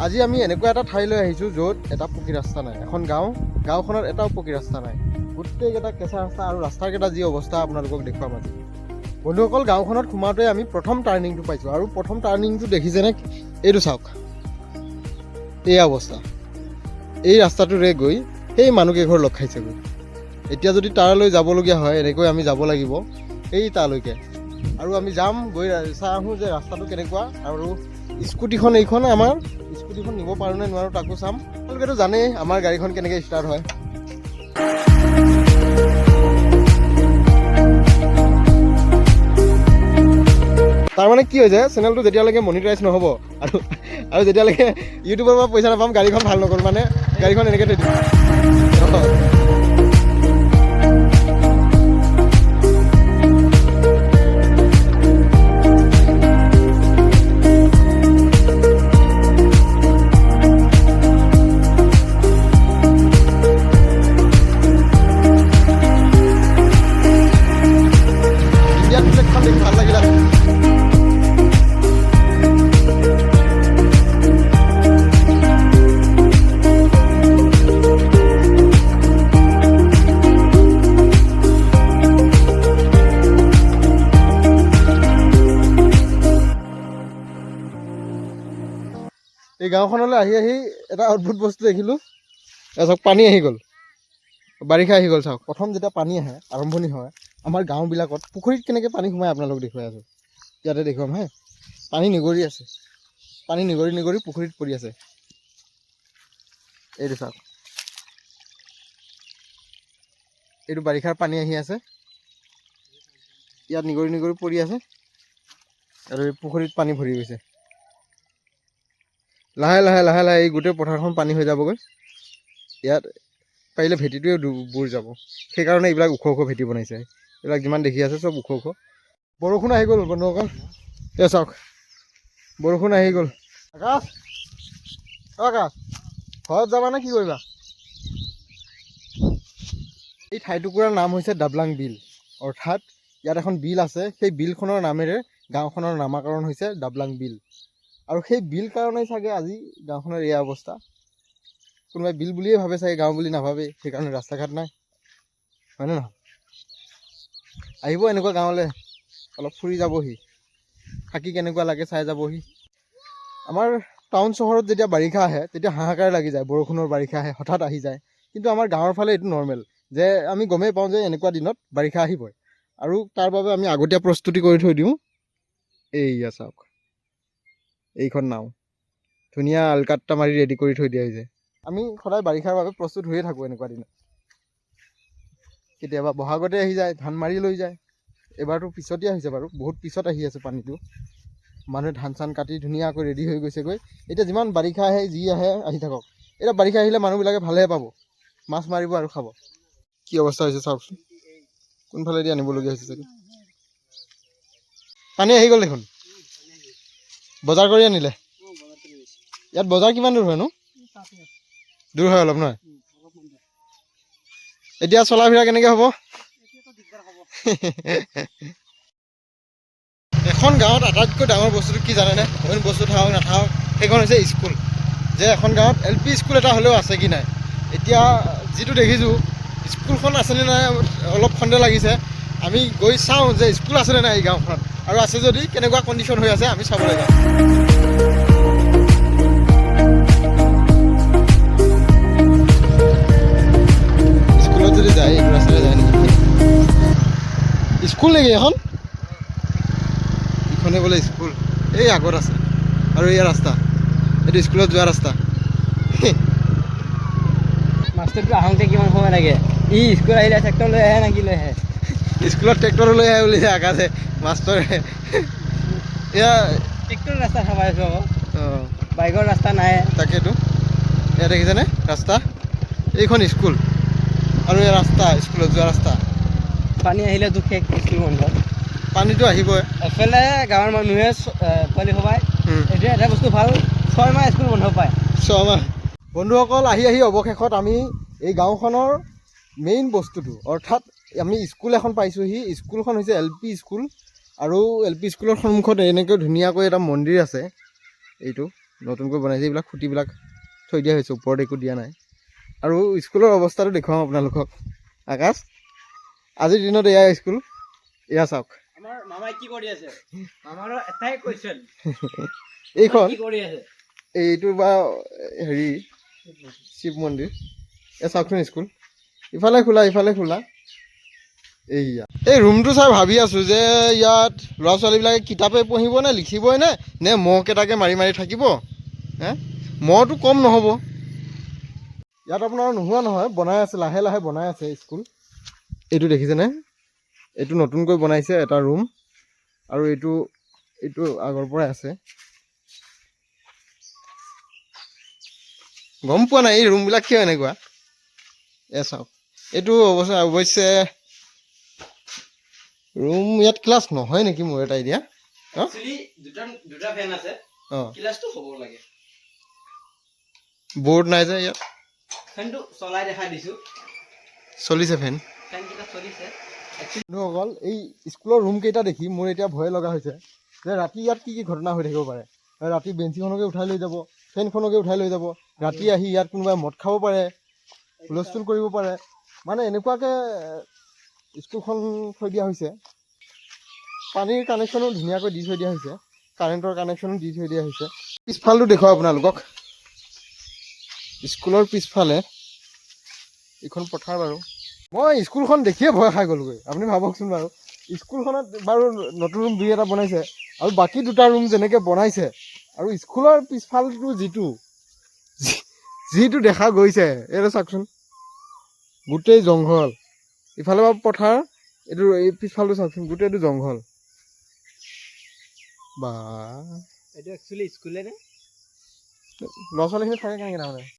আজি আমি এনেকুৱা এটা ঠাইলৈ আহিছোঁ য'ত এটা পকী ৰাস্তা নাই। এখন গাঁওখনত এটাও পকী ৰাস্তা নাই। গোটেইকেইটা কেঁচা ৰাস্তা আৰু ৰাস্তাৰকেইটা যি অৱস্থা আপোনালোকক দেখুৱাম আজি। বন্ধুসকল, গাঁওখনত সোমাওঁতে আমি প্ৰথম টাৰ্ণিংটো পাইছোঁ আৰু প্ৰথম টাৰ্ণিংটো দেখিছেনে? এইটো চাওক, এই অৱস্থা। এই ৰাস্তাটোৰে গৈ সেই মানুহকেইঘৰ লগ খাইছেগৈ। এতিয়া যদি তালৈ যাবলগীয়া হয়, এনেকৈ আমি যাব লাগিব এই তালৈকে। আৰু আমি যাম, গৈ চাই আহোঁ যে ৰাস্তাটো কেনেকুৱা। আৰু স্কুটিখন এইখন আমাৰ স্কুটিখন নিব পাৰোঁ নে নোৱাৰোঁ তাকো চাম। আপোনালোকেতো জানেই আমাৰ গাড়ীখন কেনেকৈ ষ্টাৰ্ট হয়। তাৰমানে কি হৈছে, চেনেলটো যেতিয়ালৈকে মনিটাইজ নহ'ব আৰু যেতিয়ালৈকে ইউটিউবৰ পৰা পইচা নাপাম, গাড়ীখন ভাল নকৰোঁ, মানে গাড়ীখন এনেকৈ থৈ দিম। ইণ্ডিয়ান ফ্লেগখন দেখি ভাল লাগিল। এই গাঁওখনলৈ আহি এটা অদ্ভুত বস্তু দেখিলোঁ। চাওক, পানী আহি গ'ল, বাৰিষা আহি গ'ল। চাওক, প্ৰথম যেতিয়া পানী আহে, আৰম্ভণি হয় আমাৰ গাঁওবিলাকত, পুখুৰীত কেনেকৈ পানী সোমাই আপোনালোক দেখুৱাই আছোঁ। ইয়াতে দেখুৱাম হে, পানী নিগৰি আছে, পানী নিগৰি পুখুৰীত পৰি আছে। এইটো চাওক, এইটো বাৰিষাৰ পানী আহি আছে, ইয়াত নিগৰি পৰি আছে আৰু এই পুখুৰীত পানী ভৰি গৈছে। লাহে লাহে এই গোটেই পথাৰখন পানী হৈ যাবগৈ। ইয়াত পাৰিলে ভেটিটোৱে বুৰ যাব, সেইকাৰণে এইবিলাক ওখ ভেটি বনাইছে। এইবিলাক যিমান দেখি আছে চব ওখ। বৰষুণ আহি গ'ল বন্ধুসকল, এ চাওক, বৰষুণ আহি গ'ল। আকাশ, আকাশ, ঘৰত যাবা নে কি কৰিবা? এই ঠাইটুকুৰাৰ নাম হৈছে ডাবলাং বিল, অৰ্থাৎ ইয়াত এখন বিল আছে। সেই বিলখনৰ নামেৰে গাঁওখনৰ নামাকৰণ হৈছে ডাবলাং বিল। আৰু সেই বিল কাৰণেই চাগে আজি গাঁওখনৰ এয়া অৱস্থা। কোনোবাই বিল বুলিয়ে ভাবে চাগে, গাঁও বুলি নাভাবে, সেইকাৰণে ৰাস্তা ঘাট নাই, হয়নে নহয়? আহিব এনেকুৱা গাঁৱলৈ, অলপ ফুৰি যাবহি, থাকি কেনেকুৱা লাগে চাই যাবহি। আমাৰ টাউন চহৰত যেতিয়া বাৰিষা আহে তেতিয়া হাহাকাৰ লাগি যায়, বৰষুণৰ বাৰিষা আহে, হঠাৎ আহি যায়। কিন্তু আমাৰ গাঁৱৰ ফালে এইটো নৰ্মেল, যে আমি গমেই পাওঁ যে এনেকুৱা দিনত বাৰিষা আহিবই, আৰু তাৰ বাবে আমি আগতীয়া প্ৰস্তুতি কৰি থৈ দিওঁ। এইয়া চাওক, এইখন নাও ধুনীয়া আলকাট্টা মাৰি ৰেডি কৰি থৈ দিয়া হৈছে। আমি সদায় বাৰিষাৰ বাবে প্ৰস্তুত হৈয়ে থাকোঁ এনেকুৱা দিনত। কেতিয়াবা বহাগতে আহি যায়, ধান মাৰি লৈ যায়। এবাৰতো পিছতীয়া হৈছে বাৰু, বহুত পিছত আহি আছে পানীটো। মানুহে ধান চান কাটি ধুনীয়াকৈ ৰেডি হৈ গৈছেগৈ। এতিয়া যিমান বাৰিষা আহে, যি আহে আহি থাকক। এতিয়া বাৰিষা আহিলে মানুহবিলাকে ভালহে পাব, মাছ মাৰিব আৰু খাব। কি অৱস্থা হৈছে চাওকচোন, কোনফালেদি আনিবলগীয়া হৈছে চাগে। পানী আহি গ'ল দেখোন, বজাৰ কৰি আনিলে। ইয়াত বজাৰ কিমান দূৰ হয়নো? দূৰ হয় অলপ নহয়। এতিয়া চলা ফিৰা কেনেকৈ হ'ব? এখন গাঁৱত আটাইতকৈ ডাঙৰ বস্তুটো কি জানেনে? অইন বস্তু থাকক নাথাকক, সেইখন হৈছে স্কুল। যে এখন গাঁৱত LP স্কুল এটা হ'লেও আছে কি নাই। এতিয়া যিটো দেখিছোঁ, স্কুলখন আছেনে নাই অলপ সন্দেহ লাগিছে। আমি গৈ চাওঁ যে স্কুল আছেনে নাই এই গাঁওখনত, আৰু আছে যদি কেনেকুৱা কণ্ডিশ্যন হৈ আছে আমি চাবলৈ যাওঁ। স্কুলত যদি যায়, এইটো ৰাস্তাৰে যায় নেকি? স্কুল নেকি এখন? ইখনে বোলে স্কুল, এই আগত আছে, আৰু এয়া ৰাস্তা, এইটো স্কুলত যোৱা ৰাস্তা। মাষ্টৰটো আহোঁতে কিমান সময় লাগে? স্কুল আহিলে ট্ৰেক্টৰ লৈ আহে নে কি লৈ আহে? স্কুলত ট্ৰেক্টৰ লৈ আহে বুলি আকাশে মাষ্টৰে। এয়া ট্ৰেক্টৰ ৰাস্তা চাবাই আছোঁ আকৌ, অঁ বাইকৰ ৰাস্তা নাই। তাকেতো, এয়া দেখিছেনে ৰাস্তা? এইখন স্কুল, আৰু এই ৰাস্তা স্কুলত যোৱা ৰাস্তা। পানী আহিলেতো শেষ, স্কুল বন্ধ। পানীটো আহিবই। এফালে গাঁৱৰ মানুহে পোৱালি সবাই, এইটোৱে এটা বস্তু ভাল, 6 মাহ স্কুল বন্ধ পায়। 6 মাহ। বন্ধুসকল, আহি অৱশেষত আমি এই গাঁওখনৰ মেইন বস্তুটো, অৰ্থাৎ আমি স্কুল এখন পাইছোঁহি। স্কুলখন হৈছে LP স্কুল, আৰু LP স্কুলৰ সন্মুখত এনেকৈ ধুনীয়াকৈ এটা মন্দিৰ আছে। এইটো নতুনকৈ বনাইছে এইবিলাক খুঁটিবিলাক থৈ দিয়া হৈছে ওপৰত একো দিয়া নাই আৰু স্কুলৰ অৱস্থাটো দেখুৱাওঁ আপোনালোকক আকাশ আজিৰ দিনত এয়া স্কুল এয়া চাওক আমাৰ মামাই কি কৰি আছে মামাৰো এটাই কোৱেশ্চন এইখন কি কৰি আছে এইটো বা হেৰি শিৱ মন্দিৰ এয়া চাওকচোন স্কুল ইফালে খোলা এইয়া এই ৰুমটো চাই ভাবি আছোঁ যে ইয়াত ল'ৰা ছোৱালীবিলাকে কিতাপে পঢ়িব নে লিখিবই নে মহকেইটাকে মাৰি মাৰি থাকিব হে মহটো কম নহ'ব ইয়াত আপোনাৰ নোহোৱা নহয় বনাই আছে লাহে লাহে বনাই আছে স্কুল এইটো দেখিছেনে এইটো নতুনকৈ বনাইছে এটা ৰুম আৰু এইটো আগৰ পৰাই আছে গম পোৱা নাই এই ৰুমবিলাক কিয় এনেকুৱা চাওক এইটো অৱশ্যে ৰুম ইয়াত ক্লাছ নহয় নেকি মোৰ এটা আইডিয়া একচুৱেলি দুটা ফেন আছে অঁ ক্লাছটো হ'ব লাগে বৰ্ড নাই যে ইয়াত ফেনটো চলাই দেখাই দিছোঁ চলিছে ফেনকেইটা চলিছে বন্ধুসকল এই স্কুলৰ ৰুমকেইটা দেখি মোৰ এতিয়া ভয় লগা হৈছে যে ৰাতি ইয়াত কি কি ঘটনা হৈ থাকিব পাৰে ৰাতি বেঞ্চিখনকে উঠাই লৈ যাব ফেনখনকে উঠাই লৈ যাব ৰাতি আহি ইয়াত কোনোবাই মদ খাব পাৰে হুলস্থুল কৰিব পাৰে মানে এনেকুৱাকৈ স্কুলখন থৈ দিয়া হৈছে পানীৰ কানেকশ্যনো ধুনীয়াকৈ দি থৈ দিয়া হৈছে কাৰেণ্টৰ কানেকশ্যনো দি থৈ দিয়া হৈছে পিছফালটো দেখুৱাওঁ আপোনালোকক স্কুলৰ পিছফালে এইখন পথাৰ বাৰু মই স্কুলখন দেখিয়ে ভয় খাই গ'লোগৈ আপুনি ভাবকচোন বাৰু স্কুলখনত বাৰু নতুন ৰুম দুই এটা বনাইছে আৰু বাকী দুটা ৰুম যেনেকৈ বনাইছে আৰু স্কুলৰ পিছফালটো যিটো দেখা গৈছে এইটো চাওকচোন গোটেই জংঘল ইফালে বাৰু পথাৰ এই পিছফালটো চাওকচোন গোটেইটো জংঘল বা এইটো একচুৱেলি স্কুলে নে ল'ৰা ছোৱালীখিনি থাকে কেনেকৈ তাৰমানে